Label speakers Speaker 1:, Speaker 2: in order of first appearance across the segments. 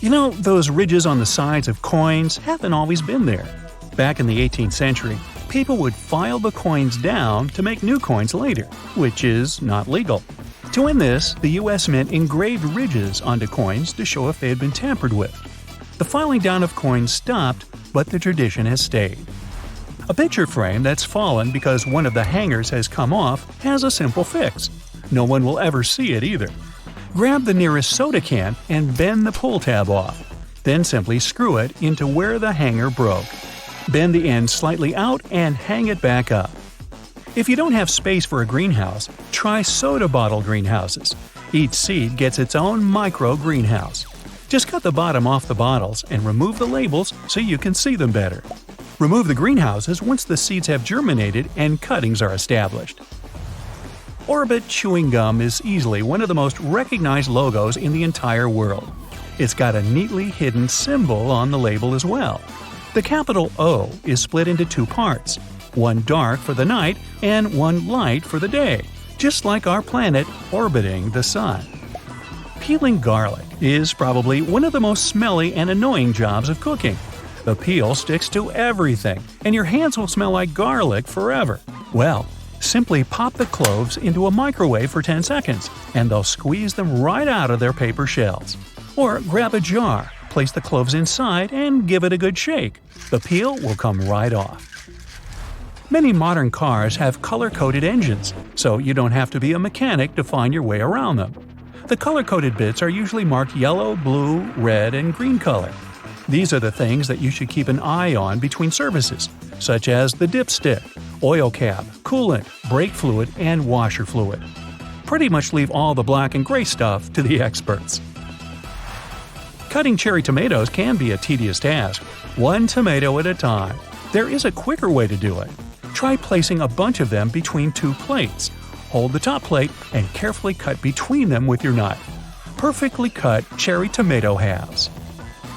Speaker 1: Those ridges on the sides of coins haven't always been there. Back in the 18th century, people would file the coins down to make new coins later, which is not legal. To end this, the U.S. Mint engraved ridges onto coins to show if they had been tampered with. The filing down of coins stopped, but the tradition has stayed. A picture frame that's fallen because one of the hangers has come off has a simple fix. No one will ever see it either. Grab the nearest soda can and bend the pull tab off. Then simply screw it into where the hanger broke. Bend the end slightly out and hang it back up. If you don't have space for a greenhouse, try soda bottle greenhouses. Each seed gets its own micro greenhouse. Just cut the bottom off the bottles and remove the labels so you can see them better. Remove the greenhouses once the seeds have germinated and cuttings are established. Orbit chewing gum is easily one of the most recognized logos in the entire world. It's got a neatly hidden symbol on the label as well. The capital O is split into two parts, one dark for the night and one light for the day, just like our planet orbiting the sun. Peeling garlic is probably one of the most smelly and annoying jobs of cooking. The peel sticks to everything, and your hands will smell like garlic forever. Well, simply pop the cloves into a microwave for 10 seconds, and they'll squeeze them right out of their paper shells. Or grab a jar, place the cloves inside, and give it a good shake. The peel will come right off. Many modern cars have color-coded engines, so you don't have to be a mechanic to find your way around them. The color-coded bits are usually marked yellow, blue, red, and green color. These are the things that you should keep an eye on between services, such as the dipstick, oil cap, coolant, brake fluid, and washer fluid. Pretty much leave all the black and gray stuff to the experts. Cutting cherry tomatoes can be a tedious task, one tomato at a time. There is a quicker way to do it. Try placing a bunch of them between two plates. Hold the top plate and carefully cut between them with your knife. Perfectly cut cherry tomato halves.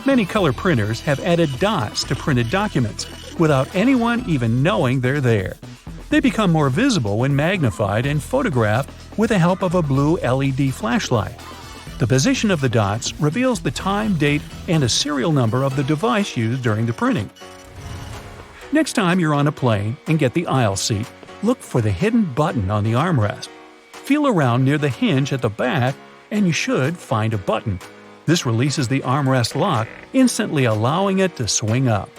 Speaker 1: Many color printers have added dots to printed documents without anyone even knowing they're there. They become more visible when magnified and photographed with the help of a blue LED flashlight. The position of the dots reveals the time, date, and a serial number of the device used during the printing. Next time you're on a plane and get the aisle seat, look for the hidden button on the armrest. Feel around near the hinge at the back and you should find a button. This releases the armrest lock, instantly allowing it to swing up.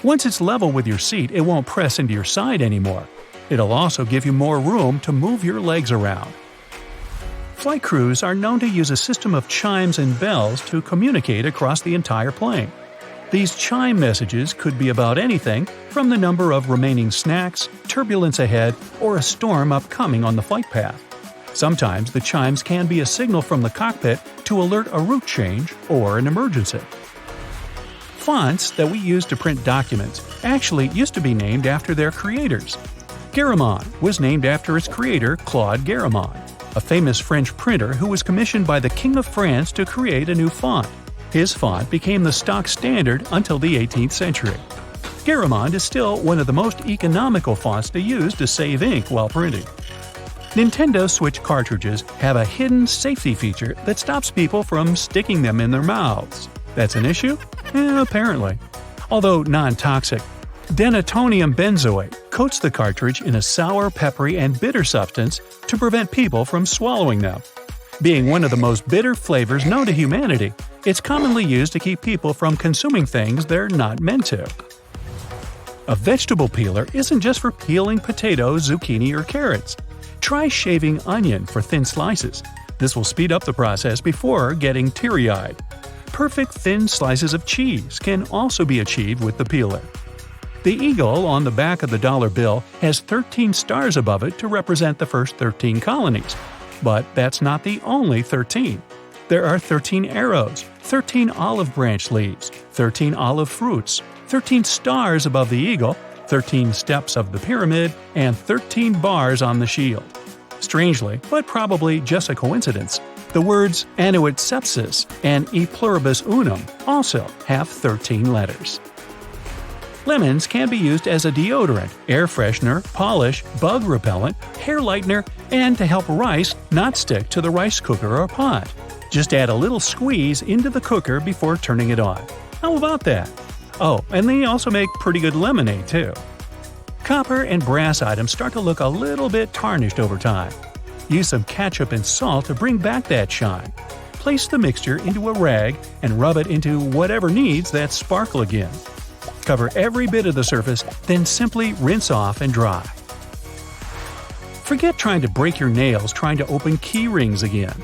Speaker 1: Once it's level with your seat, it won't press into your side anymore. It'll also give you more room to move your legs around. Flight crews are known to use a system of chimes and bells to communicate across the entire plane. These chime messages could be about anything from the number of remaining snacks, turbulence ahead, or a storm upcoming on the flight path. Sometimes the chimes can be a signal from the cockpit to alert a route change or an emergency. Fonts that we use to print documents actually used to be named after their creators. Garamond was named after its creator, Claude Garamond, a famous French printer who was commissioned by the King of France to create a new font. His font became the stock standard until the 18th century. Garamond is still one of the most economical fonts to use to save ink while printing. Nintendo Switch cartridges have a hidden safety feature that stops people from sticking them in their mouths. That's an issue? Apparently. Although non-toxic, denatonium benzoate coats the cartridge in a sour, peppery, and bitter substance to prevent people from swallowing them. Being one of the most bitter flavors known to humanity, it's commonly used to keep people from consuming things they're not meant to. A vegetable peeler isn't just for peeling potatoes, zucchini, or carrots. Try shaving onion for thin slices. This will speed up the process before getting teary-eyed. Perfect thin slices of cheese can also be achieved with the peeler. The eagle on the back of the dollar bill has 13 stars above it to represent the first 13 colonies. But that's not the only 13. There are 13 arrows, 13 olive branch leaves, 13 olive fruits, 13 stars above the eagle, 13 steps of the pyramid, and 13 bars on the shield. Strangely, but probably just a coincidence, the words annuit sepsis and e pluribus unum also have 13 letters. Lemons can be used as a deodorant, air freshener, polish, bug repellent, hair lightener, and to help rice not stick to the rice cooker or pot. Just add a little squeeze into the cooker before turning it on. How about that? Oh, and they also make pretty good lemonade too. Copper and brass items start to look a little bit tarnished over time. Use some ketchup and salt to bring back that shine. Place the mixture into a rag and rub it into whatever needs that sparkle again. Cover every bit of the surface, then simply rinse off and dry. Forget trying to break your nails trying to open key rings again.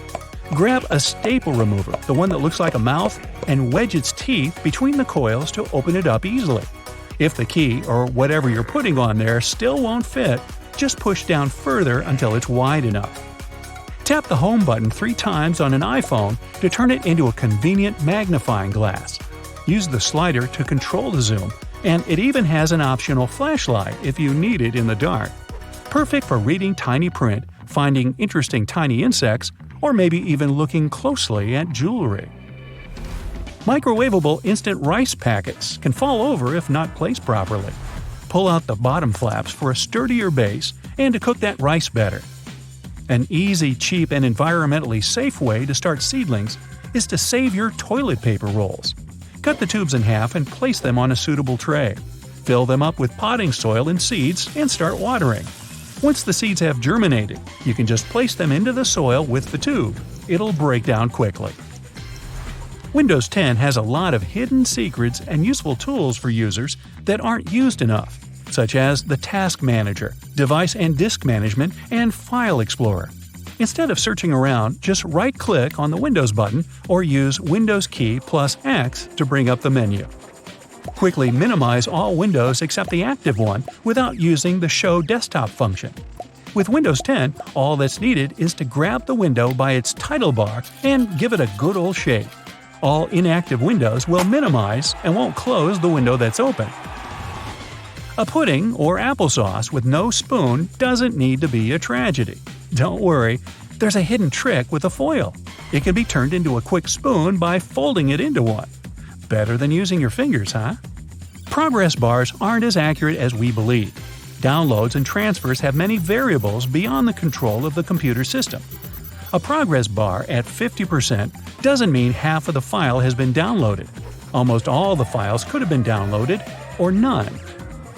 Speaker 1: Grab a staple remover, the one that looks like a mouth, and wedge its teeth between the coils to open it up easily. If the key, or whatever you're putting on there, still won't fit, just push down further until it's wide enough. Tap the home button 3 times on an iPhone to turn it into a convenient magnifying glass. Use the slider to control the zoom, and it even has an optional flashlight if you need it in the dark. Perfect for reading tiny print, finding interesting tiny insects, or maybe even looking closely at jewelry. Microwavable instant rice packets can fall over if not placed properly. Pull out the bottom flaps for a sturdier base and to cook that rice better. An easy, cheap, and environmentally safe way to start seedlings is to save your toilet paper rolls. Cut the tubes in half and place them on a suitable tray. Fill them up with potting soil and seeds and start watering. Once the seeds have germinated, you can just place them into the soil with the tube. It'll break down quickly. Windows 10 has a lot of hidden secrets and useful tools for users that aren't used enough, such as the Task Manager, Device and Disk Management, and File Explorer. Instead of searching around, just right-click on the Windows button or use Windows key plus X to bring up the menu. Quickly minimize all windows except the active one without using the Show Desktop function. With Windows 10, all that's needed is to grab the window by its title bar and give it a good old shake. All inactive windows will minimize and won't close the window that's open. A pudding or applesauce with no spoon doesn't need to be a tragedy. Don't worry, there's a hidden trick with a foil. It can be turned into a quick spoon by folding it into one. Better than using your fingers, huh? Progress bars aren't as accurate as we believe. Downloads and transfers have many variables beyond the control of the computer system. A progress bar at 50% doesn't mean half of the file has been downloaded. Almost all the files could have been downloaded, or none.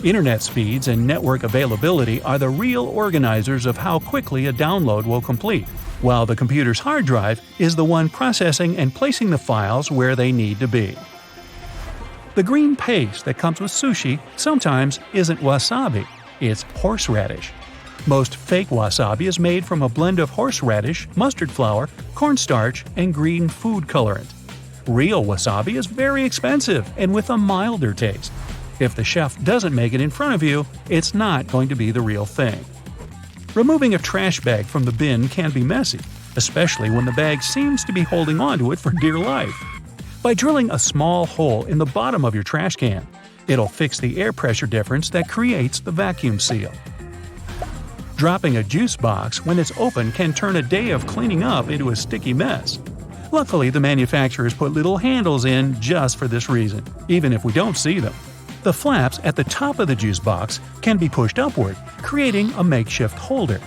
Speaker 1: Internet speeds and network availability are the real organizers of how quickly a download will complete, while the computer's hard drive is the one processing and placing the files where they need to be. The green paste that comes with sushi sometimes isn't wasabi, it's horseradish. Most fake wasabi is made from a blend of horseradish, mustard flour, cornstarch, and green food colorant. Real wasabi is very expensive and with a milder taste. If the chef doesn't make it in front of you, it's not going to be the real thing. Removing a trash bag from the bin can be messy, especially when the bag seems to be holding onto it for dear life. By drilling a small hole in the bottom of your trash can, it'll fix the air pressure difference that creates the vacuum seal. Dropping a juice box when it's open can turn a day of cleaning up into a sticky mess. Luckily, the manufacturers put little handles in just for this reason, even if we don't see them. The flaps at the top of the juice box can be pushed upward, creating a makeshift holder.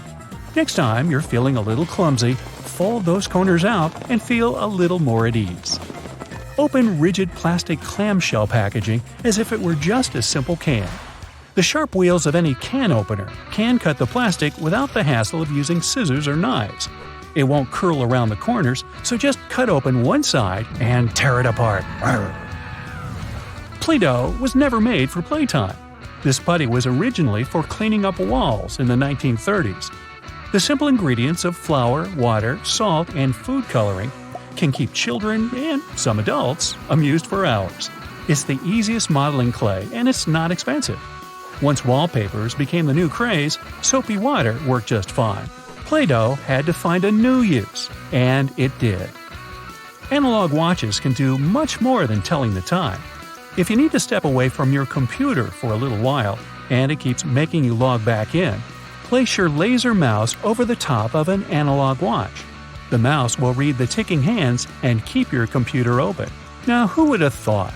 Speaker 1: Next time you're feeling a little clumsy, fold those corners out and feel a little more at ease. Open rigid plastic clamshell packaging as if it were just a simple can. The sharp wheels of any can opener can cut the plastic without the hassle of using scissors or knives. It won't curl around the corners, so just cut open one side and tear it apart. Arr. Play-Doh was never made for playtime. This putty was originally for cleaning up walls in the 1930s. The simple ingredients of flour, water, salt, and food coloring can keep children and some adults amused for hours. It's the easiest modeling clay and it's not expensive. Once wallpapers became the new craze, soapy water worked just fine. Play-Doh had to find a new use, and it did. Analog watches can do much more than telling the time. If you need to step away from your computer for a little while, and it keeps making you log back in, place your laser mouse over the top of an analog watch. The mouse will read the ticking hands and keep your computer open. Now, who would have thought?